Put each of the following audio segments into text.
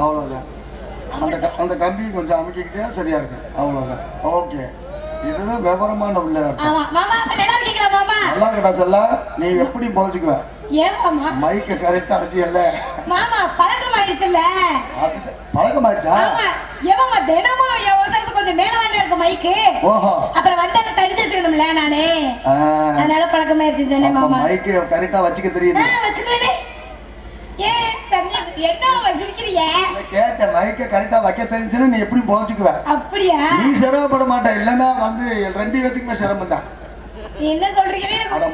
அவ்வளோதான். அந்த கம்பி கொஞ்சம் அமைக்கிட்டே சரியா இருக்கு. அவ்வளோதான். ஓகே, இதுதான் விவரமான விளையாட்டு. நல்லா இருக்கடா செல்ல. நீ எப்படி பொழைச்சுக்குவ? மைக்க கரெக்டா அடிச்சியல்ல மாமா, பழக்கமாயிருச்சுல்ல. பழக்கமாயிருச்சா? தினமும் என் ஓசருக்கு கொஞ்சம் மேலதானே இருக்கு மைக்கு. ஓஹோ, அப்புறம் வந்து அதை தடிச்சு வச்சுக்கணும்ல நானே, அதனால பழக்கமாயிருச்சுன்னு சொன்னேன் மாமா. மைக்கு கரெக்டா வச்சுக்க தெரியுது. வச்சுக்கவே கேட்ட மைக்க கரெக்டா வைக்க தெரிஞ்சுன்னா நீ எப்படி பொழைச்சுக்குவ? அப்படியா? நீ சிரமப்பட மாட்டேன். இல்லன்னா வந்து 2 பேத்துக்குமே சிரமம் தான். என்ன சொல்றீங்க?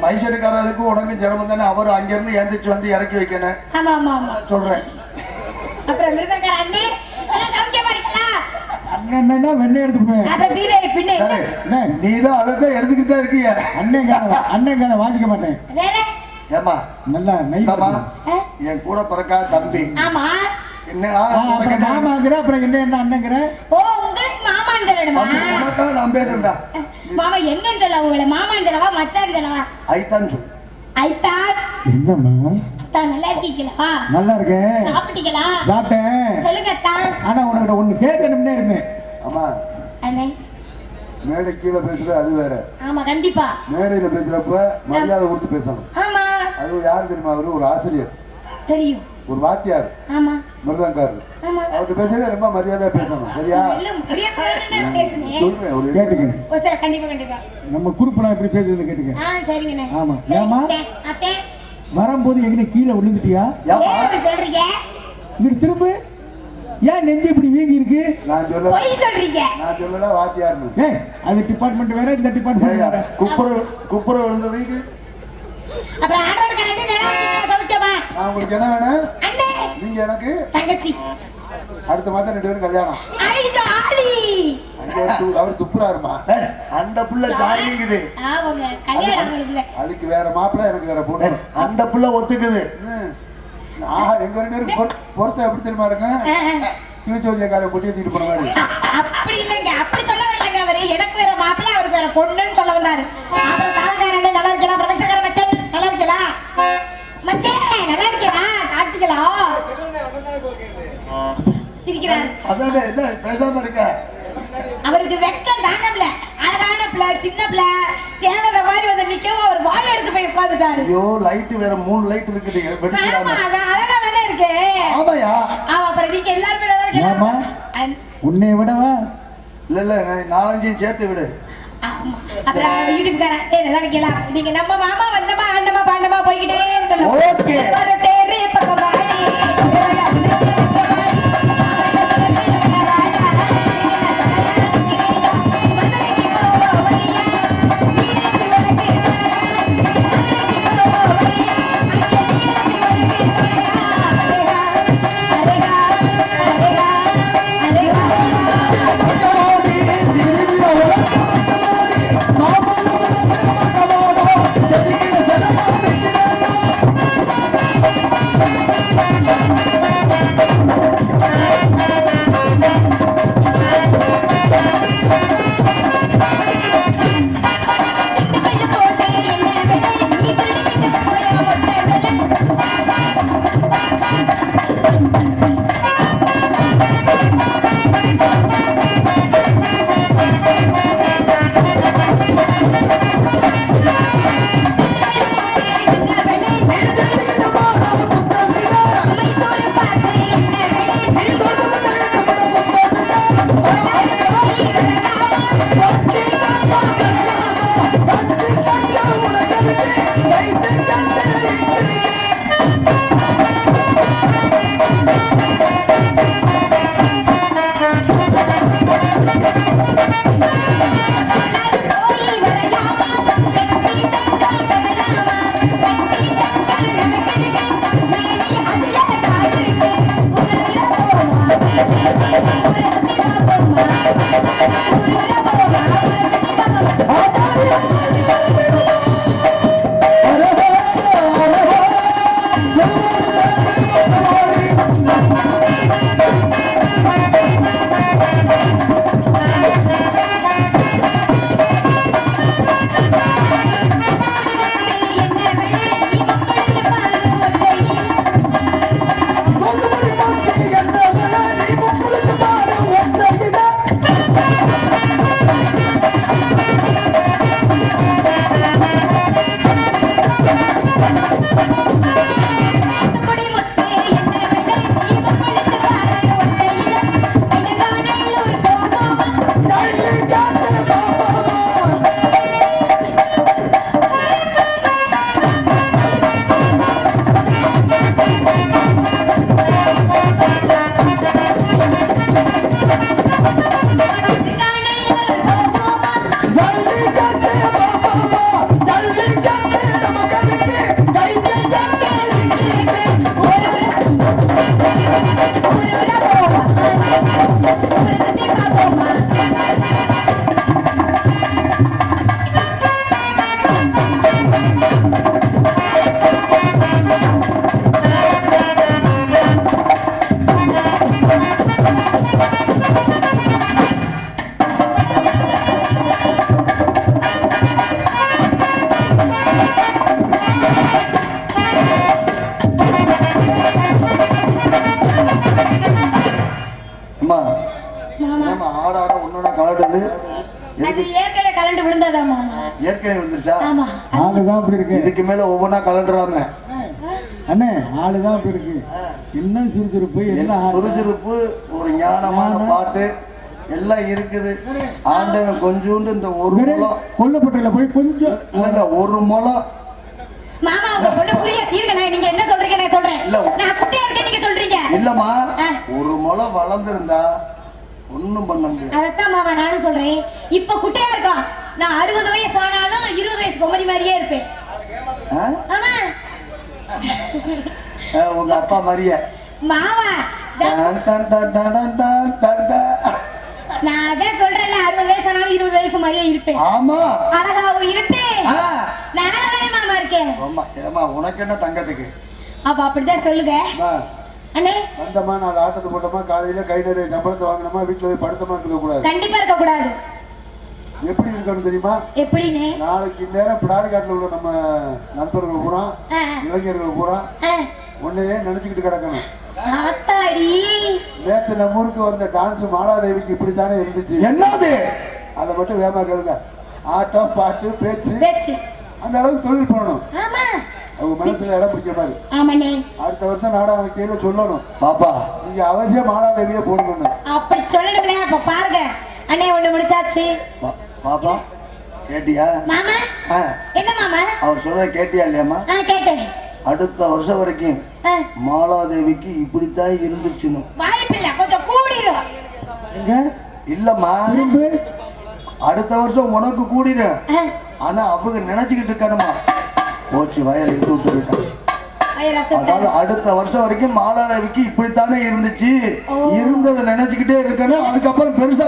மைசெடுக்காரர்களுக்கு உடனே சிரமம் தானே. அவர் அங்க இருந்து எந்திரிச்சு வந்து இறக்கி வைக்கணும். ஆமா ஆமா ஆமா சொல்றேன். அப்புறம் மிருதங்கர அண்ணே எல்லாம் சௌக்கியமா இருக்கீங்களா? அண்ணன்னா வெண்ணெய் எடுத்துப்பேன். அப்புறம் வீரே பின்ன நீதான் அதான் எடுத்துக்கிட்டு தான் இருக்கீங்க. அண்ணன் வாங்கிக்க மாட்டேன். வேற ஏமா நல்லா நைமா என் கூட பிறக்கா தம்பி. ஆமா, என்னடா மாமாங்கிற அப்புறம் என்ன அண்ணங்கிற? ஓ, உங்களுக்கு மாமான்னு சொல்லணுமா? நான் பேசுறேன்டா. மாமா என்னன்னு சொல்ல? உங்களை மாமான்னு சொல்லவா மச்சான்னு சொல்லவா? ஐத்தான் சொல்லு. ஐத்தான். என்னம்மா தான் நல்லா இருக்கீங்களா? நல்லா இருக்கேன். சாப்பிட்டீங்களா? சாப்பிட்டேன். சொல்லுங்க தான். ஆனா உனக்கிட்ட ஒண்ணு கேட்கணும்னே இருந்தேன். ஆமா, அண்ணே மேடை கீழே பேசுற அது வேற. ஆமா கண்டிப்பா. மேடையில பேசுறப்ப மரியாதை கொடுத்து பேசணும். ஆமா. அது யாரு தெரியுமா? அவரு ஒரு ஆசிரியர் தெரியும், ஒரு வாத்தியார். ஆமா, மிருதங்காரர். ஆமா, அவர்கிட்ட பேசுறது ரொம்ப மரியாதையா பேசணும். சரியா? இல்ல மரியாதையா பேசுனேன். சொல்றேன் ஒரு கேட்டுக்க. ஓ சரி, கண்டிப்பா கண்டிப்பா. நம்ம குரூப்லாம் எப்படி பேசுறது கேட்டுக்க. சரிங்கண்ணே. ஆமா. ஏமா அத்தை வரும்போது எங்க கீழே விழுந்துட்டியா? சொல்றீங்க இங்க திரும்ப. ஏன் நெஞ்சு இப்படி வீங்கி இருக்கு? நான் சொல்ல போய் சொல்றீங்க. நான் சொல்லல வாத்தியார். ஏய், அது டிபார்ட்மெண்ட் வேற, இந்த டிபார்ட்மெண்ட் வேற. குப்புற விழுந்ததுக்கு அப்புறம் ஆடோட கரெக்ட் நேரா இருக்கீங்க. சௌக்கியமா? நான் உங்களுக்கு என்ன வேணும்? அண்ணே நீங்க எனக்கு தங்கச்சி. அடுத்த மாதம் 2 பேரும் கல்யாணம். அரை ஜாலி. அவர் துப்புறாருமா? அந்த புள்ள ஜாலிங்குது. ஆமாங்க, கல்யாணம் உங்களுக்கு. அதுக்கு வேற மாப்பிள்ள, எனக்கு வேற பொண்ணு. அந்த புள்ள ஒத்துக்குது. எங்க 2 பேரும் பொறுத்த எப்படி தெரியுமா இருக்கும்? கிழிச்சோஜக்கார பொட்டியை தூக்கிட்டு போன மாதிரி. அப்படி இல்லைங்க, அப்படி சொல்ல வரலங்க. அவரு எனக்கு வேற மாப்பிள்ள, அவருக்கு வேற பொண்ணுன்னு சொல்ல வந்தாரு. அப்புறம் தாளக்காரன் நல்லா இருக்கலாம், பிரதேசக்காரன் மச்சான் நல்லா இருக்கலாம், மச்சான் நல்லா இருக்கலாம், சாப்பிட்டீங்களா? சிரிக்கிறாரு. அதான் என்ன பேசாம இருக்க? அவருக்கு வெக்கம் தாங்கல. அழகான பிள்ளை, சின்ன பிள்ளை, தேவதை மாதிரி வந்து நிக்கவும் அவர் வாய் அடிச்சு போய் உட்காந்துட்டாரு. ஐயோ, லைட் வேற 3 லைட் இருக்குது. அழகா தானே இருக்கு. ஆமாயா? ஆமா. அப்புறம் நீங்க எல்லாருமே உன்னை விடவா? இல்ல 4-5 சேர்த்து விடு. அப்புறம் யூடியூப்காரன் நல்லா இருக்கலாம். நீங்க நம்ம மாமா வந்தமா ஆண்டமா பாண்டமா போய்கிட்டே இருக்கணும். ஓகே. தேர்வு பக்கம் வாடி. இதுக்கு மேல ஒவ்வொன்னா கலண்டுறாங்க அண்ணே. ஆளுதான் அப்படி இருக்கு. இன்னும் சுறுசுறுப்பு எல்லாம் சுறுசுறுப்பு ஒரு ஞானமான பாட்டு எல்லாம் இருக்குது. ஆண்டவன் கொஞ்சோண்டு இந்த ஒரு முளம் கொல்லப்பட்டில போய் கொஞ்சம் இல்ல ஒரு முளம் மாமா உங்க பொண்ணு புரிய இருங்க. நீங்க என்ன சொல்றீங்க நான் சொல்றேன். நான் குட்டியா இருக்கேன் நீங்க சொல்றீங்க. இல்லம்மா ஒரு முளம் வளர்ந்திருந்தா ஒண்ணும் பண்ண முடியாது. அதத்தான் மாமா நானும் சொல்றேன். இப்ப குட்டியா இருக்கோம். நான் 60 வயசு ஆனாலும் 20 வயசு பொம்மரி மாதிரியே இருப்பேன். ஆமா உங்க அப்பா மாதிரியே மாமா. நான் அதான் சொல்றேன்ல 60 வயசு ஆனாலும் 20 வயசு மாதிரியே இருப்பேன். ஆமா அழகாவும் இருப்பேன். நானே மாமா இருக்கேன். ஆமா உனக்கு என்ன தங்கத்துக்கு? அப்ப அப்படிதான் சொல்லுங்க அண்ணே. வந்தமா நாலு ஆட்டத்தை போட்டோமா, காலையில கை நிறைய சம்பளத்தை வாங்கினோமா, வீட்டுல போய் படுத்தமா இருக்க கூடாது. கண்டிப்பா இருக்க கூடாது. எப்படி இருக்கணும் தெரியுமா? எப்படின்னு நாளைக்கு நேரம் பிடாரி காட்டுல உள்ள நம்ம நண்பர்கள் பூரா இளைஞர்கள் பூரா ஒன்னையே நினைச்சுக்கிட்டு கிடக்கணும். நேற்று நம்ம ஊருக்கு வந்த டான்ஸ் மாலாதேவிக்கு இப்படித்தானே இருந்துச்சு. என்னது அதை மட்டும் வேமா கேளுங்க. ஆட்டம் பாட்டு பேச்சு அந்த அளவுக்கு தொழில் பண்ணணும். அவங்க மனசுல இடம் பிடிக்க மாதிரி. அடுத்த வருஷம் நாடகம் கீழே சொல்லணும். பாப்பா நீங்க அவசியம் மாலாதேவியே போடணும். அப்படி சொல்லணும்ல. அப்ப பாருங்க அண்ணே ஒண்ணு முடிச்சாச்சு. பாப்பா கேட்டியா மாமா? என்ன மாமா அவர் சொல்றத கேட்டியா இல்லையாமா? கேட்டேன். அடுத்த வருஷம் வரைக்கும் மாலாதேவிக்கு இப்படித்தான் இருந்துச்சுன்னு வாய்ப்பில்லை. கொஞ்சம் கூடிடும். இல்லம்மா அடுத்த வருஷம் உனக்கு கூடிடும். ஆனா அவங்க நினைச்சுக்கிட்டு இருக்கணுமா போச்சு வயல் இட்டு விட்டு போயிட்டாங்க. அதாவது அடுத்த வருஷம் வரைக்கும் மாலாதேவிக்கு இப்படித்தானே இருந்துச்சு இருந்ததை நினைச்சுக்கிட்டே இருக்கணும். அதுக்கப்புறம் பெருசா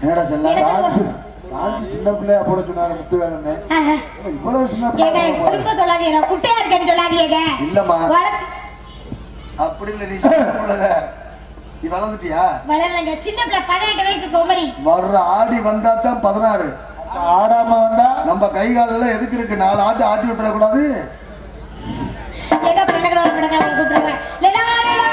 என்னடா செல்ல சின்ன பிள்ளையா போட சொன்னாரு முத்துவேலன்னு. இவ்வளவு சின்ன பிள்ளை சொல்லாதீங்க, குட்டையா இருக்கேன்னு சொல்லாதீங்க. இல்லம்மா அப்படி இல்ல, நீ சின்ன பிள்ளை, நீ வளர்ந்துட்டியா? வளரலங்க, சின்ன பிள்ளை 18 வயசு கோமரி. வர்ற ஆடி வந்தா தான் 16. ஆடாம வந்தா நம்ம கை காலெல்லாம் எதுக்கு இருக்கு? 4 ஆட்டு ஆட்டி விட்டுற கூடாது. ஏக பிள்ளைகளோட படங்க கூப்பிடுறாங்க. லேலா லேலா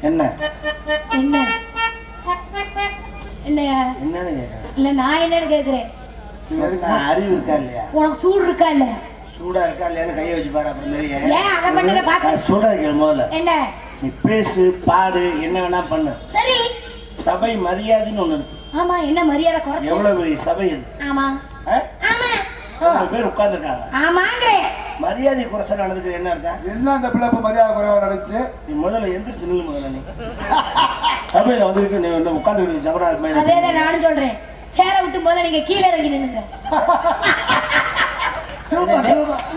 என்ன என்ன இல்லையா? என்னன்னு இல்ல நான் என்னன்னு கேக்குறேன். அறிவு இருக்கா இல்லையா? உனக்கு சூடு இருக்கா இல்ல? சூடா இருக்கா இல்லையான்னு கையை வச்சு பாரு. அப்புறம் தெரியும். ஏன் அதை பண்ணல பாத்து சூடா இருக்க முதல்ல என்ன நீ பேசு, பாடு, என்ன வேணா பண்ணு. சரி, சபை மரியாதைன்னு ஒண்ணு இருக்கு. ஆமா, என்ன மரியாதை குறைச்சு? எவ்வளவு பெரிய சபை இது? ஆமா ஆமா, 3 பேர் உட்கார்ந்து இருக்காங்க. ஆமாங்கறே. மரியாதை குறைச்ச நடந்துக்கிற என்ன அர்த்தம்? என்ன அந்த பிள்ளை இப்ப மரியாதை குறைவா நடந்துச்சு? நீ முதல்ல எந்திரிச்சு நில்லு. முதல்ல நீ சபையில வந்துருக்கு, நீ உட்கார்ந்து சவரா இருப்ப. அதேதான் நானும் சொல்றேன். சேர விட்டு போல நீங்க கீழே இறங்கி நின்னுங்க.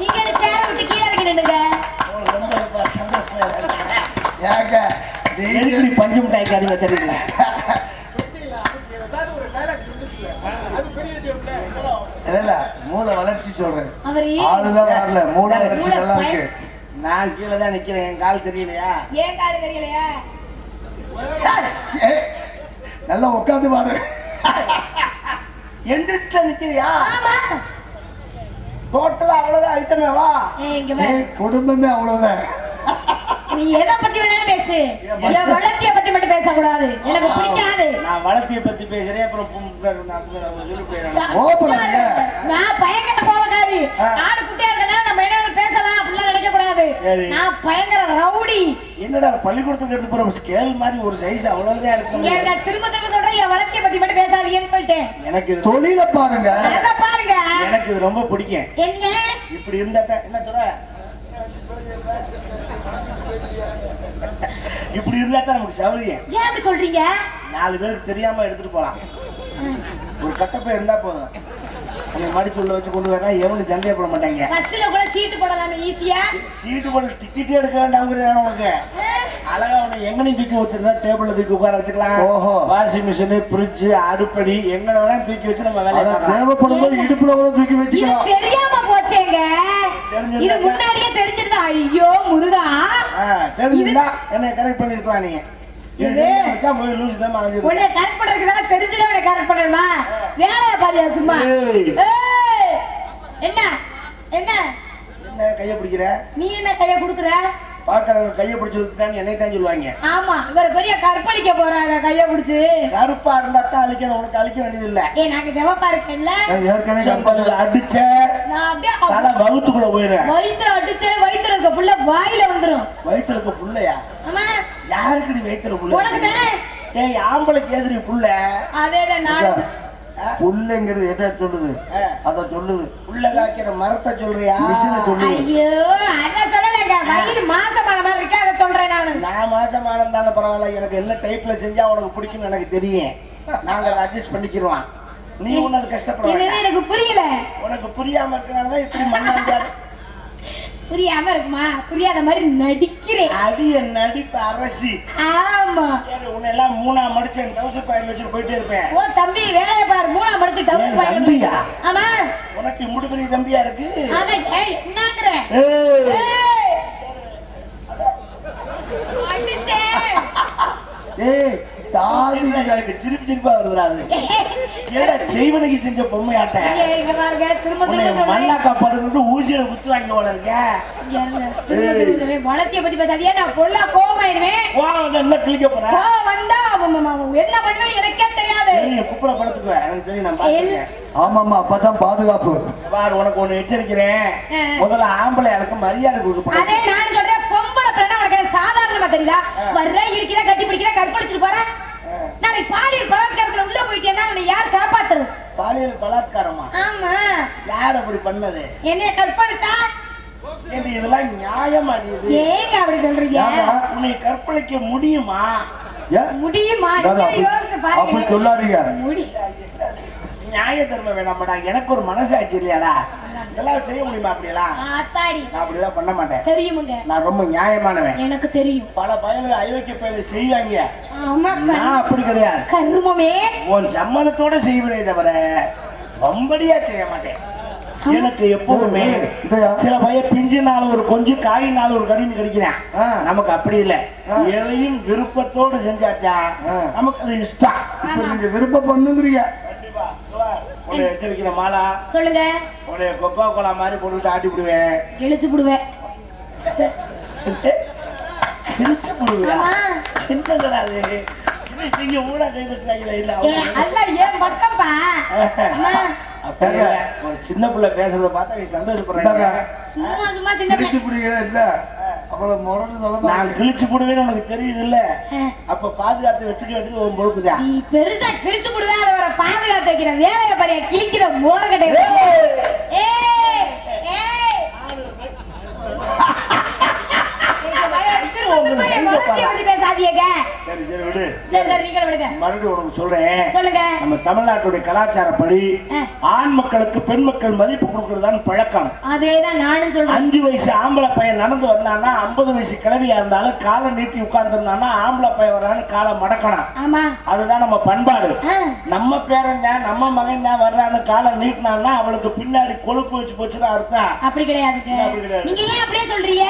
நீங்க சேர விட்டு கீழே இறங்கி நின்னுங்க. ரொம்ப சந்தோஷமா இருக்கு. ஏங்க டெய்லி பஞ்சு மிட்டாய்க்கு அறிவை தெரியுது. இல்ல, மூளை வளர்ச்சி சொல்றேன். ஆளுதான் வரல, மூளை வளர்ச்சி நல்லா இருக்கு. நான் கீழே தான் நிக்கிறேன். என் கால் தெரியலையா? ஏன் கால் தெரியலையா? நல்லா உட்காந்து பாரு. எந்திரிச்சுட்டா நிக்கிறியா? டோட்டலா அவ்வளவுதான் ஐட்டமே. வா, குடும்பமே அவ்வளவுதான். நீ எதை பத்தி வேணாலும் பேசு, என் வளர்த்திய பத்தி மட்டும் பேசக்கூடாது. எனக்கு பிடிக்காது. நான் வளர்த்திய பத்தி பேசுறேன். அப்புறம் நான் பயங்கர கோபக்காரி. ஆடு குட்டியா இருக்கனால நம்ம என்ன பேசலாம் அப்படிலாம் நினைக்க கூடாது. நான் பயங்கர ரவுடி. என்னடா பள்ளிக்கூடத்துக்கு எடுத்து போற ஸ்கேல் மாதிரி ஒரு சைஸ் அவ்வளவுதான் இருக்கு. நான் திரும்ப திரும்ப சொல்றேன், என் வளர்த்திய பத்தி மட்டும் பேசாதீங்கன்னு சொல்லிட்டேன். எனக்கு தொழில பாருங்க, பாருங்க. எனக்கு இது ரொம்ப பிடிக்கும். என்ன இப்படி இருந்தா என்ன சொல்ற? இப்படி இருந்தா தான் நமக்கு சௌரியம். ஏன் அப்படி சொல்றீங்க? 4 பேருக்கு தெரியாம எடுத்துட்டு போலாம். ஒரு கட்டப்பை இருந்தா போதும். மடிச்சு உள்ள வச்சு கொண்டு வரா எவனு சந்தேகப்பட மாட்டாங்க. பஸ்ல கூட சீட்டு போடலாமே ஈஸியா. சீட்டு போட டிக்கெட்டே எடுக்க வேண்டாம்ங்கறானே உனக்கு. அழகா உன்னை எங்கனையும் தூக்கி வச்சிருந்தா டேபிள்ல தூக்கி உட்கார வச்சுக்கலாம். வாஷிங் மிஷின், ஃப்ரிட்ஜ், அடுப்படி எங்கன வேணா தூக்கி வச்சு நம்ம வேலைய பார்க்கலாம். தேவைப்படும் போது இடுப்புல கூட தூக்கி வச்சுக்கலாம். இது தெரியாம போச்சேங்க. இது முன்னாடியே தெரிஞ்சிருந்தா ஐயோ முருகா. தெரிஞ்சிருந்தா என்ன கரெக்ட் பண்ணிருக்கலாம் நீங்க. இது மச்சான் போய் லூஸ் தான் அலைஞ்சு. உன்னை கரெக்ட் பண்றதுக்கு தெரிஞ்சதே உன்னை கரெக்ட் பண்ணணுமா? வேலைய பாரியா சும்மா. ஏய் என்ன என்ன என்ன கைய பிடிக்கிற? நீ என்ன கைய குடுக்குற? பாக்குறவங்க கைய பிடிச்சு இழுத்துட்டான்னு என்னை தான் சொல்லுவாங்க. ஆமா, இவர் பெரிய கற்பழிக்க போறாங்க கைய பிடிச்சு. கருப்பா இருந்தா தான் அழிக்கணும், உனக்கு அழிக்க வேண்டியது இல்ல. நாங்க ஜவப்பா இருக்கேன்ல, ஏற்கனவே கம்பல்ல அடிச்ச நான் அப்படியே தலை வவுத்துக்குள்ள போயிடுறேன். வயித்துல அடிச்ச வயித்துல இருக்க புள்ள வாயில வந்துரும். வயித்துல இருக்க புள்ளையா? ஆமா. யாருக்கு நீ வயித்துல புள்ள? உனக்கு தானே. ஏய் ஆம்பளைக்கு எதிரி புள்ள. அதேதான் நான். புள்ளைங்கிறது என்ன சொல்லுது? அத சொல்லுது. புள்ள காய்க்கிற மரத்தை சொல்றியா? மிஷினை சொல்லுது. ஐயோ அத சொல்லலங்க. வயிறு மாசமான மாதிரி இருக்கு, அத சொல்றேன் நானு. நான் மாசமானது தானே பரவாயில்ல. எனக்கு என்ன டைப்ல செஞ்சா உனக்கு பிடிக்கும்னு எனக்கு தெரியும். நாங்க அதை அட்ஜஸ்ட் பண்ணிக்கிறோம். நீ ஒண்ணு கஷ்டப்பட வேண்டாம். எனக்கு புரியல. உனக்கு புரியாம இருக்கனால தான் இப்படி மண்ணாஞ்சாடு. புரியாம இருக்குமா? புரியாத மாதிரி நடிக்கிறேன். அடிய நடிப்பு அரசி. ஆமா. உன்னை எல்லாம் 3ஆ மடிச்சு டவுசர் பாயில் வச்சுட்டு போயிட்டே இருப்பேன். ஓ தம்பி வேலைய பாரு, 3ஆ மடிச்சு டவுசர் பாயில். தம்பியா? ஆமா. உனக்கு முடி பெரிய தம்பியா இருக்கு. ஆமா. ஏய் என்னங்கற? ஏய் அடிச்சே. ஏய் தாடி எனக்கு சிரிப்பு சிரிப்பா வருதுடா. அது ஏடா செய்வனக்கு செஞ்ச பொம்மையாட்ட. இங்க பாருங்க, திரும்ப திரும்ப மண்ணாக்கா படுன்னு ஊசியில குத்து வாங்கி ஓடறீங்க. திரும்ப திரும்ப சொல்றேன், வளத்திய பத்தி பேசாதீங்க. நான் பொல்லா கோவமாயிடுவேன். கோவம் என்ன கிளிக்க போறா? கோவம் வந்தா என்ன பண்ணுவேன் எனக்கே தெரியாது. நீ குப்புற படுத்துக்குவ, எனக்கு தெரியும். நான் பாத்துக்கிறேன். ஆமாமா, அப்பதான் பாதுகாப்பு. பாரு உனக்கு ஒண்ணு எச்சரிக்கிறேன். முதல்ல ஆம்பளை எனக்கு மரியாதை கொடுக்க. அதே நான் சொல்றேன், பொம்பளை பிள்ளை உனக்கு சாதாரணமா தெரியுதா? வர்ற இடிக்கிற கட்டி பிடிக்கிற கற்பழிச்சிட்டு போற. நாளைக்கு பாடி பலாத்காரத்துல உள்ள போயிட்டேன்னா உன்னை யார் காப்பாத்துறது? பாலியல் பலாத்காரமா? ஆமா. யார் அப்படி பண்ணது? என்னைய கற்பழிச்சா? ஏண்டி இதெல்லாம் நியாயமா? நீ ஏங்க அப்படி சொல்றீங்க? உன்னை கற்பழிக்க முடியுமா? முடியுமா? அப்படி சொல்லாதீங்க. நியாய தர்மம் வேணாமடா, எனக்கு ஒரு மனசாட்சி இல்லையாடா? இதெல்லாம் செய்ய முடியுமா? அப்படியெல்லாம் நான் அப்படிலாம் பண்ண மாட்டேன். தெரியுமுங்க, நான் ரொம்ப நியாயமானவன். எனக்கு தெரியும். பல பயன்கள் அயோக்கிய பயன்கள் செய்வாங்க. ஆமா, நான் அப்படி கிடையாது. கர்மமே உன் சம்மதத்தோட செய்வனே தவிர வம்படியா செய்ய மாட்டேன். எனக்கு எப்பவுமே சில பையன் பிஞ்சு நாள் ஒரு கொஞ்சம் காய் நாள் ஒரு கடின்னு கிடைக்கிறேன். நமக்கு அப்படி இல்லை, எதையும் விருப்பத்தோடு செஞ்சாச்சா நமக்கு அது இஷ்டம். நீங்க விருப்பம் பண்ணுங்கிறீங்க. உன்னை வச்சிருக்கிற மாலா சொல்லுங்க. உன்னை கொக்கோ கோலா மாதிரி போட்டுட்டு ஆட்டி விடுவேன், இழுச்சு விடுவேன். இழுச்சு விடுவேன் என்னது? நீங்க ஊடா கை தட்டுறாங்களா? இல்ல அல்ல, ஏன் பக்கம்பா. ஒரு சின்ன பிள்ளை பேசுறத பார்த்தா நீ சந்தோஷப்படுறாங்க. சும்மா சும்மா சின்ன பிள்ளை இல்ல அவ்வளவு முரண்டு சொல்ல நான் கிழிச்சு போடுவேன்னு உனக்கு தெரியுது இல்ல? அப்ப பாதுகாத்து வச்சுக்க வேண்டியது உன் பொறுப்புதான். நீ பெருசா கிழிச்சு போடுவேன், அதை வர பாதுகாத்து வைக்கிற வேலையை பாரியா கிழிக்கிற மோரகட்டை. தமிழ்நாட்டுடைய கலாச்சாரப்படி ஆண் மக்களுக்கு பெண் மக்கள் மதிப்பு கொடுக்கறதுதான் பழக்கம். அதேதான் நானும் சொல்றேன். 5 வயசு ஆம்பளை பையன் நடந்து வந்தான்னா 50 வயசு கிழவியா இருந்தாலும் காலை நீட்டி உட்கார்ந்து இருந்தான்னா ஆம்பளை பையன் வர்றான்னு காலை மடக்கணும். அதுதான் நம்ம பண்பாடு. நம்ம பேரன் தான் நம்ம மகன் தான் வர்றான்னு காலை நீட்டினான்னா அவளுக்கு பின்னாடி கொழுப்பு வச்சு போச்சுதான் அர்த்தம். அப்படி கிடையாது. நீங்க ஏன் அப்படியே சொல்றீங்க?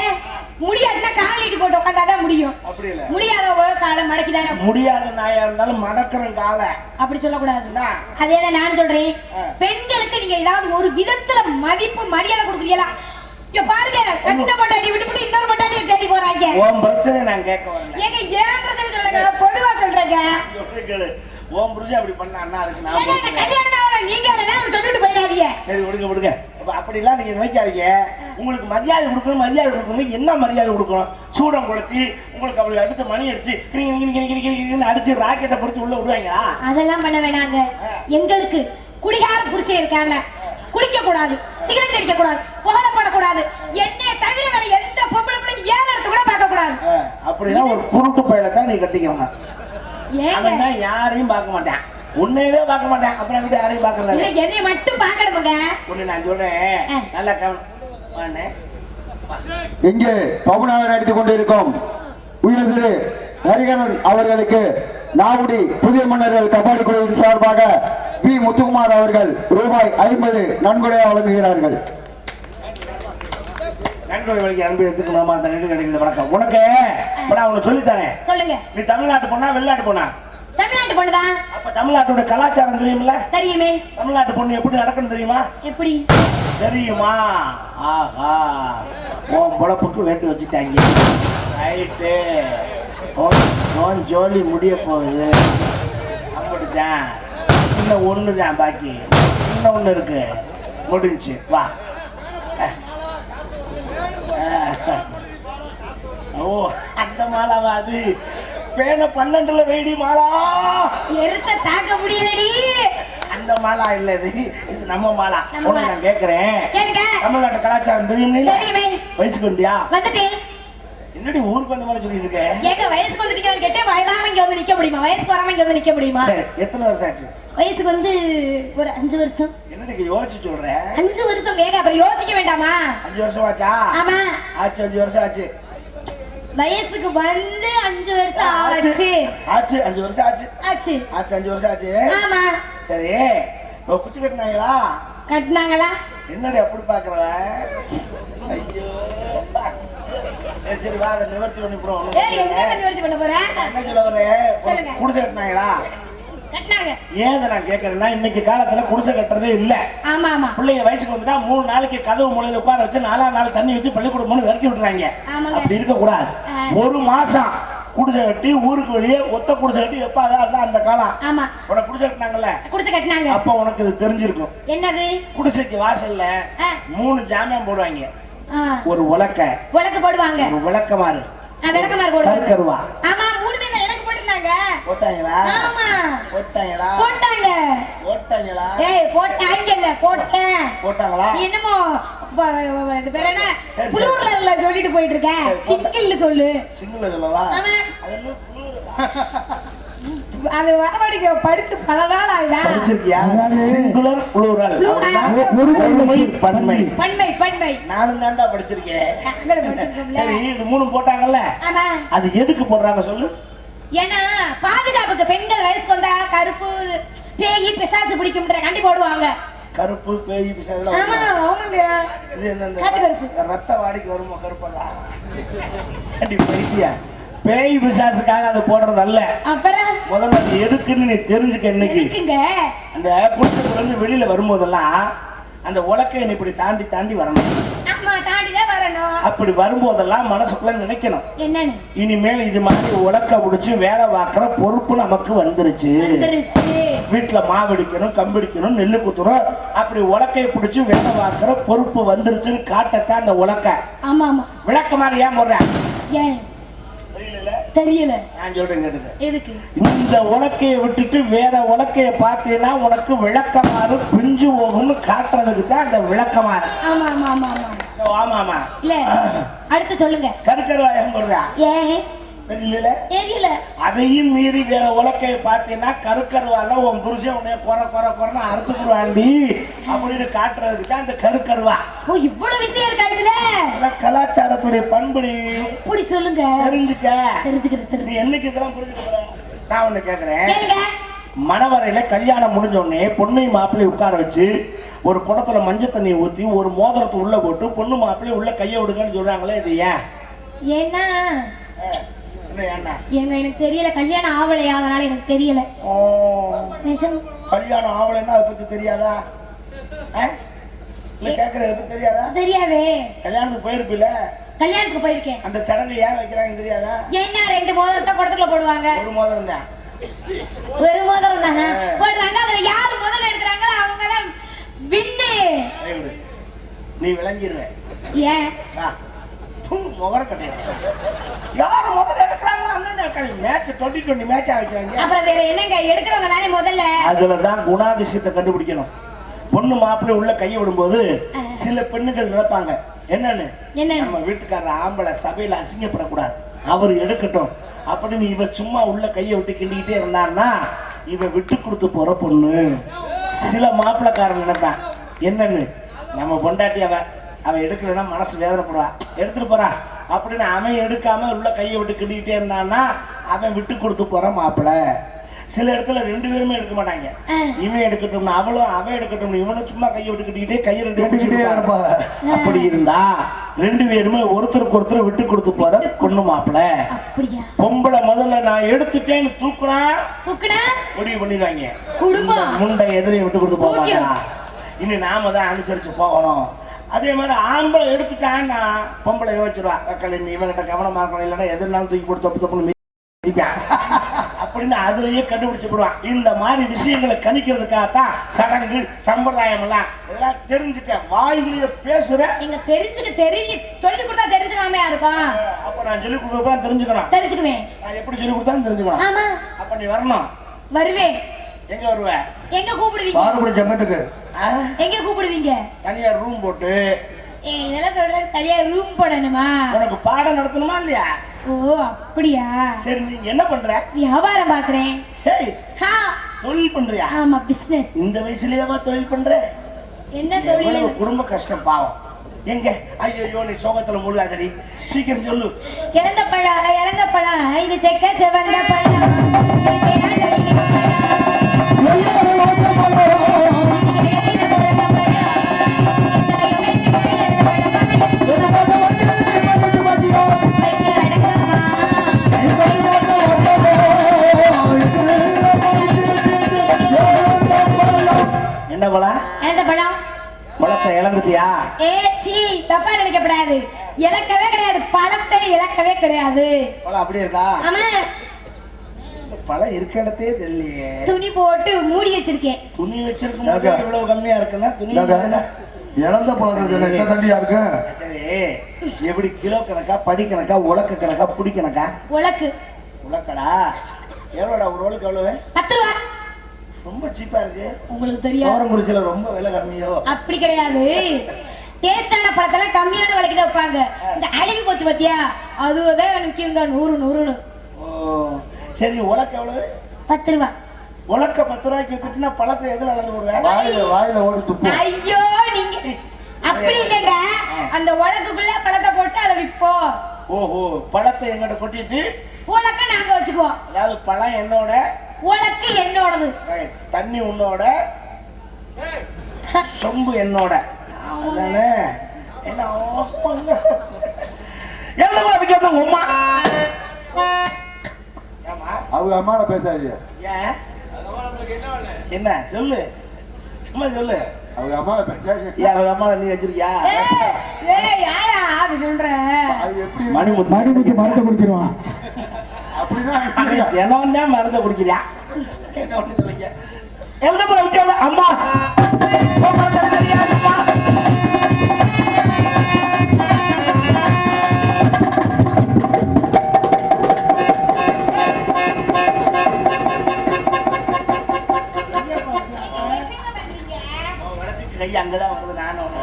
முடியாதுன்னா கால் நீட்டி போட்டு உட்கார்ந்தாதான் முடியும். அப்படி இல்ல, முடியாதவங்க காலை மடக்கிதானே. முடியாத நாயா இருந்தாலும் மடக்கிறேன் காலை. அப்படி சொல்லக்கூடாது. அதேதான் நான் சொல்றேன். பெண்களுக்கு நீங்க ஏதாவது ஒரு விதத்துல மதிப்பு மரியாதை கொடுக்குறீங்களா? பாருங்க, கட்ட பொண்டாட்டி விட்டு இன்னொரு பொண்டாட்டியை தேடி போறாங்க. உன் பிரச்சனை நான் கேட்க வரல. ஏங்க ஏன் பிரச்சனை சொல்லுங்க, பொதுவா சொல்றேங்க. உன் புருஷன் அப்படி பண்ணா அதுக்கு நான் கல்யாணம் நீங்க சொல்லிட்டு போயிடாதீங்க. சரி விடுங்க விடுங்க. அப்படிலாம் நீங்க நினைக்காதீங்க. உங்களுக்கு மரியாதை கொடுக்கணும், மரியாதை கொடுக்கணும். என்ன மரியாதை கொடுக்கணும்? சூடம் கொளுத்தி உங்களுக்கு அப்படி அடுத்த மணி அடிச்சு அடிச்சு ராக்கெட்டை பொறுத்து உள்ள விடுவாங்களா? அதெல்லாம் பண்ண வேணாங்க. எங்களுக்கு குடிகார புருஷன் இருக்காங்க, குடிக்க கூடாது, சிகரெட் அடிக்க கூடாது, புகழப்படக்கூடாது, என்னைய தவிர வேற எந்த பொம்பளை பிள்ளை ஏழு கூட பார்க்க கூடாது. அப்படின்னா ஒரு குருட்டு பையலை தான் நீ கட்டிக்கிறோம். அவன் தான் யாரையும் பார்க்க மாட்டான், உன்னையவே பார்க்க மாட்டான். அப்புறம் விட்டு யாரையும் பார்க்கறதா? என்னைய மட்டும் பார்க்கணுங்க. ஒண்ணு நான் சொல்றேன், நல்லா கவனம். இங்கே பவுனாக நடித்துக் கொண்டிருக்கும் உயிரிழந்து ஹரிகரன் அவர்களுக்கு நாவுடி புதிய மன்னர்கள் கபாடி குழுவின் சார்பாக பி முத்துக்குமார் அவர்கள் ரூபாய் 50 நன்கொடையாக வழங்குகிறார்கள். நன்கொடை வழங்கி அன்பு எடுத்துக்கணுமா? அந்த நெடு கிடைக்கிறது வணக்கம். உனக்கு உனக்கு சொல்லித்தரேன். சொல்லுங்க. நீ தமிழ்நாட்டு பொண்ணா வெளிநாட்டு பொண்ணா? தமிழ்நாட்டு பொண்ணுதான். அப்ப தமிழ்நாட்டோட கலாச்சாரம் தெரியுமில்ல? தெரியுமே. தமிழ்நாட்டு பொண்ணு எப்படி நடக்கணும் தெரியுமா? எப்படி தெரியுமா? ஆஹா, உன் பொழப்புக்கு வேட்டு வச்சுட்டாங்க. ரைட்டு, உன் ஜோலி முடிய போகுது. அப்படிதான், இன்னும் ஒண்ணுதான் பாக்கி, இன்னும் ஒண்ணு இருக்கு, முடிஞ்சு. வா. ஓ, அந்த மாலாவா அது? பேன 12ல வெடி மாலா, எரிச்ச தாக்க முடியலடி. அந்த மாலா இல்ல, இது நம்ம மாலா. நான் கேக்குறேன், தமிழ்நாட்டு கலாச்சாரம் தெரியுமே? வயசுக்கு வந்தியா? வந்துட்டேன். என்னடி ஊருக்கு வந்த மாதிரி சொல்லிட்டு இருக்க? ஏங்க வயசுக்கு வந்துட்டீங்கன்னு கேட்டே வயதாம இங்க வந்து நிக்க முடியுமா? வயசுக்கு வராம இங்க வந்து நிக்க முடியுமா? சரி, எத்தனை வருஷம் ஆச்சு? வயசுக்கு வந்து ஒரு 5 வருஷம். என்னடி யோசிச்சு சொல்ற? 5 வருஷம் கேங்க, அப்புறம் யோசிக்க வேண்டாமா? 5 வருஷம் ஆச்சா? ஆமா ஆச்சு, 5 வருஷம் ஆச்சு. வயசுக்கு வந்து 5 வருஷம் ஆச்சு. ஆச்சு 5 வருஷம் ஆச்சு. ஆச்சு ஆச்சு 5 வருஷம் ஆச்சு. ஆமா. சரி, குச்சி கட்டினாங்களா? கட்டினாங்களா? என்னடி அப்படி பாக்குறவ? ஐயோ, சரி சரி, வா, அதை நிவர்த்தி பண்ணி போறோம். என்ன நிவர்த்தி பண்ண போற? என்ன சொல்ல வரேன்? குடிசை கட்டினாங்களா? கட்டினாங்க. ஏன் நான் கேக்குறேன்னா, இன்னைக்கு காலத்துல குடிசை கட்டுறதே இல்ல. ஆமா ஆமா. பிள்ளைங்க வயசுக்கு வந்துட்டா 3 நாளைக்கு கதவு மூலையில உட்கார வச்சு 4ஆம் நாள் தண்ணி வச்சு பள்ளிக்கூடம் விரட்டி விட்டுறாங்க. அப்படி இருக்க கூடாது. 1 மாசம் குடிசை கட்டி ஊருக்கு வெளியே ஒத்த குடிசை கட்டி எப்ப அதான் அந்த காலம். ஆமா. உனக்கு குடிசை கட்டினாங்கல்ல? குடிசை கட்டினாங்க. அப்ப உனக்கு இது தெரிஞ்சிருக்கும். என்னது? குடிசைக்கு வாசல்ல 3 ஜாமான் போடுவாங்க. ஒரு உலக்க போடுவாங்க, ஒரு விளக்கமாறு, விளக்கமாறு போடுவாங்க. ஆமா, 3 எனக்கு போட்டுனாங்க. போட்டாங்களா? ஆமா. போட்டாங்களா? போட்டாங்க. போட்டாங்களா? ஏய் போட்டாங்கல போட்டேன். போட்டாங்களா? என்னமோ இது பேர் என்ன புளூரல்ல சொல்லிட்டு போயிட்டு இருக்க. சிங்கிள்ல சொல்லு. சிங்கிள்ல சொல்லவா? ஆமா. அது என்ன புளூரல்? அது வரமாடிக்கு படிச்சு பல நாள் ஆயிடா. படிச்சிருக்கியா? Singular plural. ஒருமை பன்மை. பன்மை பன்மை. நானும் தான்டா படிச்சிருக்கேன். அங்கட படிச்சிருக்கோம்ல. சரி இது மூணு போட்டாங்கல்ல? ஆமா. அது எதுக்கு போடுறாங்க சொல்லு? ஏன்னா பாதுகாப்புக்கு பெண்கள் வயசுக்கு வந்தா கருப்பு பேய் பிசாசு பிடிக்கும்ன்ற கண்டி போடுவாங்க. கருப்பு பேய் பிசாசுலாம். ஆமா ஆமாங்க. இது என்ன கருப்பு ரத்த வாடிக்கு வருமா கருப்பெல்லாம்? கண்டி பைத்தியா. பேய் பிசாசுக்காக அதை போடுறது அல்ல. அப்புறம் முதல்ல அது எதுக்குன்னு நீ தெரிஞ்சுக்க. இன்னைக்கு அந்த குடிசைக்குள்ள இருந்து வெளியில வரும்போதெல்லாம் அந்த உலக்கையை இப்படி தாண்டி தாண்டி வரணும். ஆமா தாண்டிதான் வரணும். அப்படி வரும்போதெல்லாம் மனசுக்குள்ள நினைக்கணும் என்னன்னு, இனிமேல் இது மாதிரி உலக்க முடிச்சு வேலை பார்க்கிற பொறுப்பு நமக்கு வந்துருச்சு. வீட்டுல மாவடிக்கணும், கம்பிடிக்கணும், நெல்லு குத்துறோம், அப்படி உலக்கையை பிடிச்சு வேலை பார்க்கிற பொறுப்பு வந்துருச்சுன்னு காட்டத்தான் அந்த உலக்க. ஆமா ஆமா. விளக்கமாக ஏன் போடுறேன்? ஏன் தெரியல. நான் சொல்றேன் கேட்டுக்க. எதுக்கு? இந்த உலக்கையை விட்டுட்டு வேற உலக்கையை பார்த்தீங்கன்னா உனக்கு விளக்கமாறு பிஞ்சு போகும்னு காட்டுறதுக்கு தான் அந்த விளக்கமாறு. ஆமா ஆமா ஆமா ஆமா. ஆமாமா. இல்ல அடுத்து சொல்லுங்க. கருக்கருவாயம் போடுறா. ஏன் தெரியல? தெரியல. அதையும் மீறி வேற உலக்கையை பார்த்தீங்கன்னா கருக்கருவால உன் புருஷன் உன்னைய குறை குறை குறைன்னு அறுத்துக்குருவாண்டி அப்படின்னு காட்டுறதுக்கு தான் அந்த கருக்கருவா. ஓ இவ்வளவு விஷயம் இருக்கா இதுல? கலாச்சாரத்துடைய பண்புடி. இப்படி சொல்லுங்க. தெரிஞ்சுக்க. தெரிஞ்சுக்கிறது. நீ என்னைக்கு இதெல்லாம் புரிஞ்சுக்க போற? நான் ஒண்ணு கேக்குறேன். கேளுங்க. மணவரையில கல்யாணம் முடிஞ்ச உடனே பொண்ணை மாப்பிள்ளை உட்கார வச்சு ஒரு குடத்துல மஞ்சள் தண்ணி ஊத்தி ஒரு மோதிரத்தை உள்ள போட்டு பொண்ணு மாப்பிள்ளை உள்ள கையை விடுங்கன்னு சொல்றாங்களே, இது ஏன்? ஏன்னா ஏன்னா எனக்கு தெரியல, கல்யாணம் ஆவலையா, அதனால எனக்கு தெரியல. கல்யாணம் ஆவலைன்னா அதை பத்தி தெரியாதா? கேக்குறது தெரியாதா? தெரியாதே. கல்யாணத்துக்கு போயிருப்பில? கல்யாணத்துக்கு போயிருக்கேன். அந்த சடங்கு ஏன் வைக்கிறாங்க தெரியாதா? ஏன்னா 2 மோதிரத்தை குடத்துக்குள்ள போடுவாங்க. ஒரு மோதிரம் தான். ஒரு மோதிரம் தானே போடுறாங்க. அதுல யாரு முதல்ல எடுக்கிறாங்களோ அவங்க தான் வின்னு. நீ விளங்கிடுவ. ஏன் முகர கிடையாது. யாரு முதல்ல எடுக்கிறாங்களோ அந்த மேட்ச் 2020 மேட்ச் ஆகிக்கிறாங்க. அப்புறம் வேற என்னங்க எடுக்கிறவங்க தானே முதல்ல. அதுலதான் குணாதிசயத்தை கண்டுபிடிக்கணும். பொண்ணு மாப்பிள்ளை உள்ள கையை விடும்போது சில பெண்ணுகள் நினைப்பாங்க என்னன்னு, நம்ம வீட்டுக்காரர் ஆம்பளை சபையில அசிங்கப்படக்கூடாது, அவர் எடுக்கட்டும் அப்படின்னு இவ சும்மா உள்ள கையை விட்டு கிண்டிக்கிட்டே இருந்தான்னா இவ விட்டு கொடுத்து போற பொண்ணு. சில மாப்பிள்ளைக்காரன் நினைப்பான் என்னன்னு, நம்ம பொண்டாட்டி அவ எடுக்கலன்னா மனசு வேதனைப்படுவா, எடுத்துட்டு போறா அப்படின்னு அவன் எடுக்காம உள்ள கையை விட்டு கிண்டிக்கிட்டே இருந்தான்னா அவன் விட்டு கொடுத்து போற மாப்பிள்ளை. சில இடத்துல 2 பேருமே எடுக்க மாட்டாங்க. இவன் எடுக்கட்டும் அவளும், அவன் எடுக்கட்டும் இவனும் சும்மா கையை விட்டுக்கிட்டே கையை 2 அப்படி இருந்தா 2 பேருமே ஒருத்தருக்கு ஒருத்தர் விட்டு கொடுத்து போற பொண்ணு மாப்பிள்ளை. பொம்பளை முதல்ல நான் எடுத்துட்டேன்னு தூக்குனா முடிவு பண்ணிடுவாங்க. முண்டை எதிரையும் விட்டு கொடுத்து போக மாட்டா. இனி நாம தான் அனுசரிச்சு போகணும். அதே மாதிரி ஆம்பளை எடுத்துட்டான்னா பொம்பளை யோசிச்சிருவா, இவங்கிட்ட கவனமா இருக்கணும், இல்லைன்னா எதுனாலும் தூக்கி போட்டு தொப்பு தொப்புன்னு அப்படின்னு அதுலயே கண்டுபிடிச்சுடுவான். இந்த மாதிரி விஷயங்களை கணிக்கிறதுக்காகத்தான் சடங்கு சம்பிரதாயம் எல்லாம் இதெல்லாம் தெரிஞ்சுக்க. வாயிலேயே பேசுற நீங்க சொல்லி கொடுத்தா தெரிஞ்சுக்காமையா இருக்கும். அப்ப நான் சொல்லி கொடுத்தா தெரிஞ்சுக்கணும். தெரிஞ்சுக்குவேன். நான் எப்படி சொல்லி கொடுத்தா தெரிஞ்சுக்கணும். ஆமா. அப்ப நீ வரணும். வருவேன். எங்க வருவ? எங்க கூப்பிடுவீங்க? பாரபடி ஜம்மட்டுக்கு. எங்க கூப்பிடுவீங்க? தனியா ரூம் போட்டு. இதெல்லாம் சொல்ற தனியா ரூம் போடணுமா? உனக்கு பாடம் நடத்தணுமா இல்லையா? ஓ அப்படியா? சரி நீ என்ன பண்ற? வியாபாரம் பாக்குறேன். தொழில் பண்றியா? ஆமா பிசினஸ். இந்த வயசுலயேவா தொழில் பண்ற? என்ன தொழில்? குடும்ப கஷ்டம் பாவம். எங்க ஐயோ நீ சோகத்துல முழுகாதடி, சீக்கிரம் சொல்லு. இழந்த பழம் இது செக்க செவந்த பழம். என்ன பழம்? எந்த பழம்? பழத்தை இழந்துட்டியா? தப்பா நினைக்கப்படாது. இழக்கவே கிடையாது, பழத்தை இழக்கவே கிடையாது. பழம் அப்படியே இருக்கா? ஆமா. பழம் இருக்க இடத்தையே தெரியலையே. துணி போட்டு மூடி வச்சிருக்கேன். துணி வச்சிருக்கும் இவ்வளவு கம்மியா இருக்குன்னா துணி இழந்த பழம் தண்டியா இருக்கு. சரி எப்படி கிலோ கணக்கா, படி கணக்கா, உலக்க கணக்கா, புடி கணக்கா? உலக்கு. உலக்கடா எவ்வளோடா ஒரு ரோலுக்கு எவ்வளவு? 10 ரூபா. ரொம்ப சீப்பா இருக்கு. உங்களுக்கு தெரியும் தோரங்குறிச்சில ரொம்ப விலை கம்மியோ? அப்படி கிடையாது. டேஸ்டான பழத்தெல்லாம் கம்மியான விலைக்கு தான் வைப்பாங்க. இந்த அழுகி போச்சு பாத்தியா, அதுதான் நிற்குங்க 100 100ன்னு. ஓ சரி, உலக்கு எவ்வளவு? 10 ரூபா. உலக்க 10 ரூபாய்க்கு வித்துட்டுனா பழத்தை எதுல அளந்து போடுவேன்? வாயில ஓடி துப்பு. ஐயோ நீங்க அப்படி இல்லைங்க, அந்த உலக்குக்குள்ள பழத்தை போட்டு அதை விற்போம். ஓஹோ, பழத்தை எங்கிட்ட கொட்டிட்டு உலக்க நாங்க வச்சுக்குவோம். அதாவது பழம் என்னோட, உலக்கு என்னோடது, தண்ணி உன்னோட, சொம்பு என்னோட. அதானே? என்ன எவ்வளவு அபிக்க வந்த உம்மா? அவங்க அம்மாவை பேசாதீங்க. ஏன் என்ன சொல்லு, சும்மா சொல்லு. அவங்க அம்மாவை பேசாதீங்க. ஏன் அவங்க அம்மாவை நீ வச்சிருக்கியா? யாரா அது சொல்றேன்? அது எப்படி மணிமுத்து மரத்தை குடிக்கிறோம் அப்படின்னா தினம் தான் மருந்தை குடிக்கிறியா? என்ன ஒண்ணு சொல்லுங்க. எவ்வளவு அபிக்க வந்த அம்மா? கை அங்கதான் வந்தது. நானும்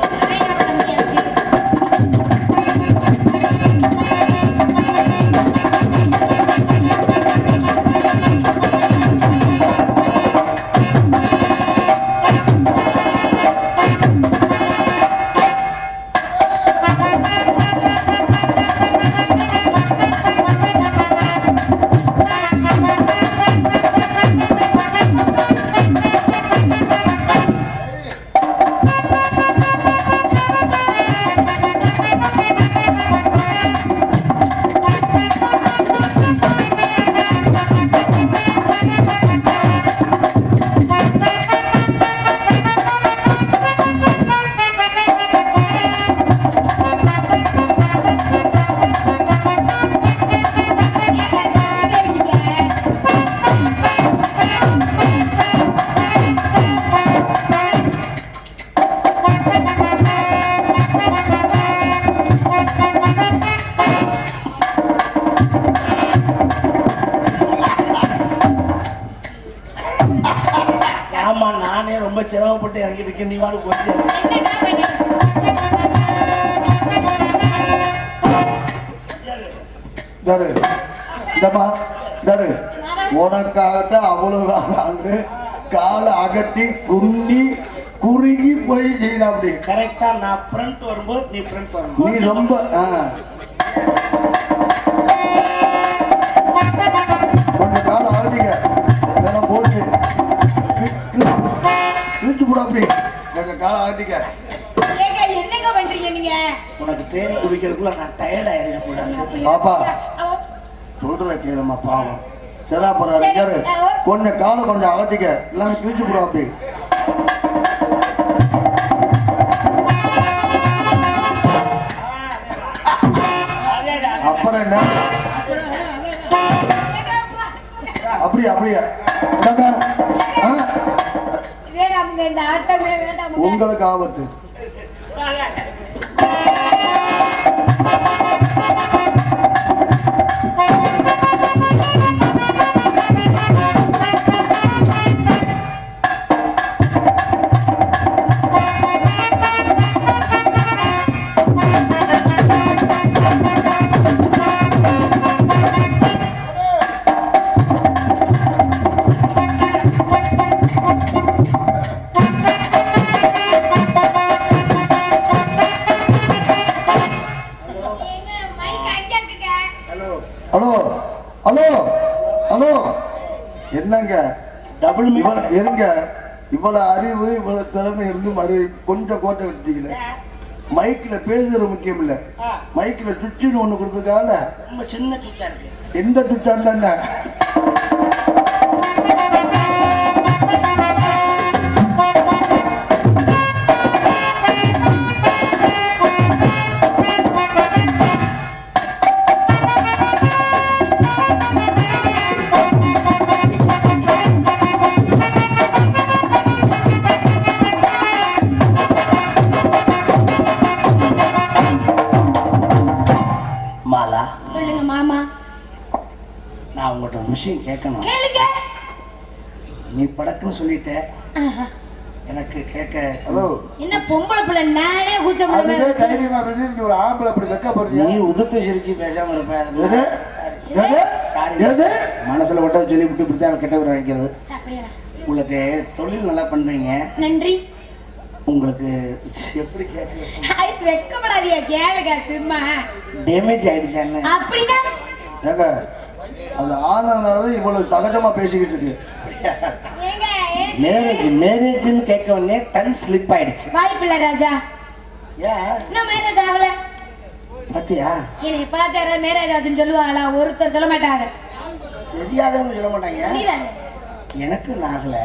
ஆமா, நானே ரொம்ப சிரமப்பட்டு இறங்கிட்டு இருக்கேன். நீ வாடு போட்டு உனக்காகத்தான் அவ்வளவு ஆண்டு காலை அகட்டி குன்னி குறுகி போய் செய்யணும். அப்படி கரெக்டா நான் ஃப்ரண்ட் வரும்போது நீ ஃப்ரண்ட் வரணும். நீ ரொம்ப கொஞ்சம் காலம் ஆகுதிங்க போச்சு கிழிச்சு கூட. அப்படி கொஞ்சம் காலம் ஆகுதிங்க. என்னங்க பண்றீங்க நீங்க? உனக்கு தேனி குடிக்கிறதுக்குள்ள நான் டயர்ட் ஆயிருக்கேன். பாப்பா சொல்ற கேளுமா, பாவம் சரா போறாரு. கொஞ்சம் காலம் கொஞ்சம் அகட்டிக்க, எல்லாமே கிழிச்சு கூட. அப்படி அப்புறம் என்ன? அப்படியா அப்படியா உங்களுக்கு ஆபத்து. ஹலோ ஹலோ ஹலோ, என்னங்க டபுள் இருங்க. இவ்வளவு அறிவு இவ்வளவு திறமை இருந்து கொஞ்சம் கோட்டை விட்டீங்களே. மைக்ல பேசுறது முக்கியம் இல்ல, மைக்ல சுவிட்சுன்னு ஒண்ணு கொடுத்துருக்கால. ரொம்ப சின்ன சுத்தா இருக்கு. எந்த சுவிட்சா இருந்தா நான் உங்கள்கிட்ட ஒரு விஷயம் கேட்கணும். கேளுங்க. நீ படக்குன்னு சொல்லிட்ட, எனக்கு கேட்க. ஹலோ, என்ன பொம்பளை பிள்ளை நானே கூச்சம் அதுவே தைரியமா பேசி நீ ஒரு ஆம்பளை அப்படி வெக்க போறீங்க. நீ உதுத்து சிரிச்சு பேசாம இருப்பேன். எது மனசுல விட்டதை சொல்லி விட்டு இப்படித்தான் கெட்ட பேர் வைக்கிறது. உங்களுக்கு தொழில் நல்லா பண்றீங்க, நன்றி. உங்களுக்கு எப்படி கேட்க வெக்கப்படாதீங்க, கேளுங்க. சும்மா டேமேஜ் ஆயிடுச்சான்னு அப்படின்னா ஏங்க அது ஆனதுனாலதான் இவ்வளவு சகஜமா பேசிக்கிட்டு இருக்கு. மேரேஜ்னு கேட்க வந்தே டன் ஸ்லிப் ஆயிடுச்சு. வாய்ப்பில்ல ராஜா. ஏன் இன்னும் மேரேஜ் ஆகல? பாத்தியா, என்னை பார்த்து யாராவது மேரேஜ் ஆச்சுன்னு சொல்லுவாங்களா? ஒருத்தர் சொல்ல மாட்டாங்க. தெரியாதவங்க சொல்ல மாட்டாங்க. புரியுதாங்க? எனக்கு ஆகல.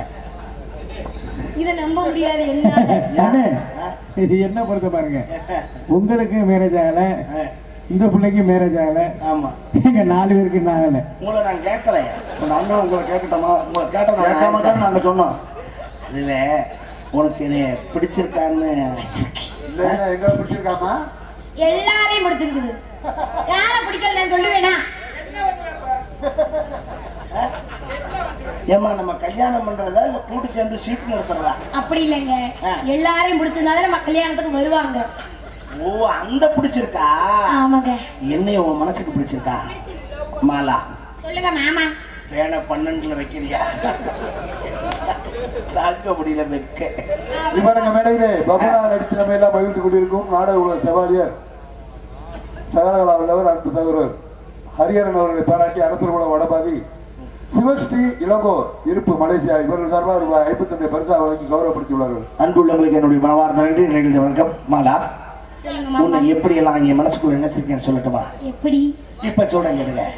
இதை நம்ப முடியாது. என்ன இது என்ன பொறுத்த பாருங்க, உங்களுக்கு மேரேஜ் ஆகல, இந்த பிள்ளைக்கு மேரேஜ் ஆகல, ஆமா எங்க 4 பேருக்கு என்ன ஆகல. உங்களை நான் கேட்கலையா? நாங்களும் உங்களை கேட்கட்டோமா? உங்களை கேட்காம தான் நாங்க சொன்னோம். அதுல உனக்கு என்ன பிடிச்சிருக்கான்னு எங்க பிடிச்சிருக்காமா? எல்லாரையும் பிடிச்சிருக்குது. யார பிடிக்கல நான் சொல்லுவேனா? ஏமா நம்ம கல்யாணம் பண்றதா இல்ல கூட்டு சேர்ந்து சீட்டு நடத்துறதா? அப்படி இல்லைங்க, எல்லாரையும் பிடிச்சிருந்தாதான் நம்ம கல்யாணத்துக்கு வருவாங்க. ஓ, அந்த பிடிச்சிருக்கா? ஆமாங்க. என்னைய உன் மனசுக்கு பிடிச்சிருக்கா? மாலா சொல்லுங்க மாமா. பேனை 12ல வைக்கிறியா? தாக்க முடியல வைக்க. இவரங்க மேடையிலே பபுலா நடித்து நம்ம எல்லாம் மகிழ்ச்சி கொண்டிருக்கும் நாடக உலக செவாலியர் சகலகலா உள்ளவர் அன்பு சகோதரர் ஹரிஹரன் அவர்களை பாராட்டி அரசர் குல வடபாதி சிவஸ்ரீ இளங்கோ இருப்பு மலேசியா இவர்கள் சார்பாக ரூபாய் 55 பரிசா வழங்கி கௌரவப்படுத்தியுள்ளார்கள். அன்புள்ளவங்களுக்கு என்னுடைய மனவார்ந்த நன்றி. நிகழ்ந்த வணக்கம். மாலா, சொல்லுங்க உன்னை மாமா. எப்படி எல்லாம் என் மனசுக்குள்ள நினைச்சிருக்கேன்னு சொல்லட்டுமா? எப்படி? இப்ப சொல்லுங்க.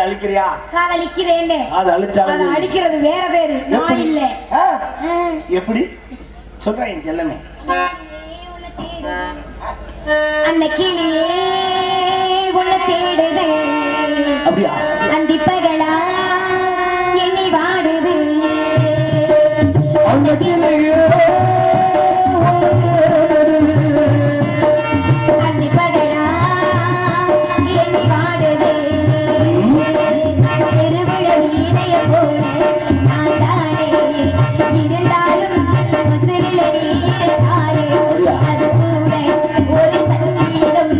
அழிக்கிறியா? காதலிக்கிறேன். அது அழிச்சாலும் அழிக்கிறது வேற பேரு, நான் இல்ல. எப்படி சொல்றேன் என் செல்லமே? அன்னைக்கிலேயே உன்னை தேடுது. அப்படியா? அந்தி பகலா என்னை வாடுது. அன்னைக்கிலேயே அந்தி பகலா என்னை வாடுது. இருந்தாலும் அது கூட ஒரு சங்கீதம்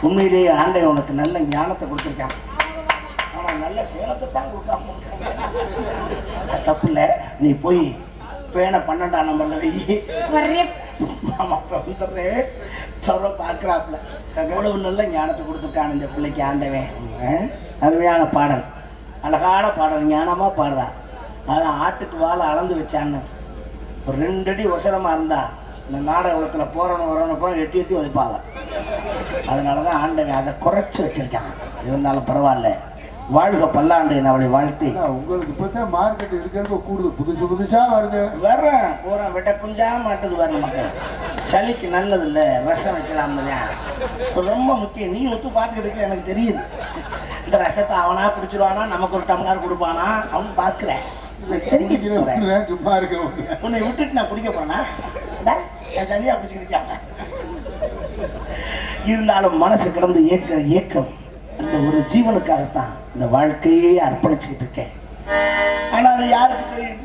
உண்மையிலேயே ஆண்டை உனக்கு நல்ல ஞானத்தை கொடுத்துருக்கான். ஆனா நல்ல சேலத்தை தான் கொடுக்காம தப்பு இல்லை. நீ போய் பேனை 12ஆம் நம்பர்ல வை. மாமா வந்துடுறேன் சொல்ற பார்க்குறாப்புல எவ்வளவு நல்ல ஞானத்தை கொடுத்துருக்கான் இந்த பிள்ளைக்கு ஆண்டவன். அருமையான பாடல், அழகான பாடல், ஞானமா பாடுறா. அதான் ஆட்டுக்கு வாழை அளந்து வச்சான்னு ஒரு 2 அடி உசரமா இருந்தா இந்த நாடகத்தில் போறவன் வரவன போற எட்டி எட்டி உதைப்பாங்க. அதனாலதான் ஆண்டவன் அதை குறைச்சி வச்சிருக்கான். இருந்தாலும் பரவாயில்ல, வாழ்க பல்லாண்டு அவளை வாழ்த்து. உங்களுக்கு இப்பதான் மார்க்கெட் இருக்கிறது கூடுது, புதுசா வருது. வர்றேன் போறேன், வெட்ட குஞ்சா மாட்டுது வர நமக்கு. சளிக்கு நல்லது இல்லை, ரசம் வைக்கலாம்னு இப்போ ரொம்ப முக்கியம். நீ ஒத்து பார்த்துக்கிட்டு எனக்கு தெரியுது. இந்த ரசத்தை அவனா குடிச்சிருவானா, நமக்கு ஒரு டம்ளர் கொடுப்பானா அவனு பார்க்குறேன். சும்மா இருக்க உன்னை விட்டுட்டு நான் குடிக்க போனா தனியா பிடிச்சிருக்காங்க. இருந்தாலும் மனசு கிடந்து ஏக்கம் அந்த ஒரு ஜீவனுக்காகத்தான் இந்த வாழ்க்கையே அர்ப்பணிச்சுக்கிட்டு இருக்கேன். ஆனா அது யாருக்கு தெரியுது?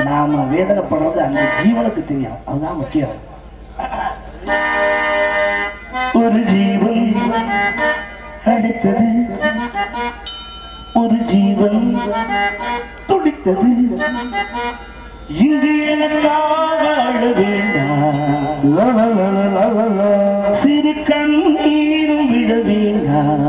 நாம வேதனைப்படுறது அந்த ஜீவனுக்கு தெரியும். அதுதான் முக்கியம். ஒரு ஜீவன் அடித்தது, ஒரு ஜீவன் துடித்தது, இங்கு எனக்காக அழ வேண்டாம், சிறு கண்ணீரும் விட வேண்டாம்.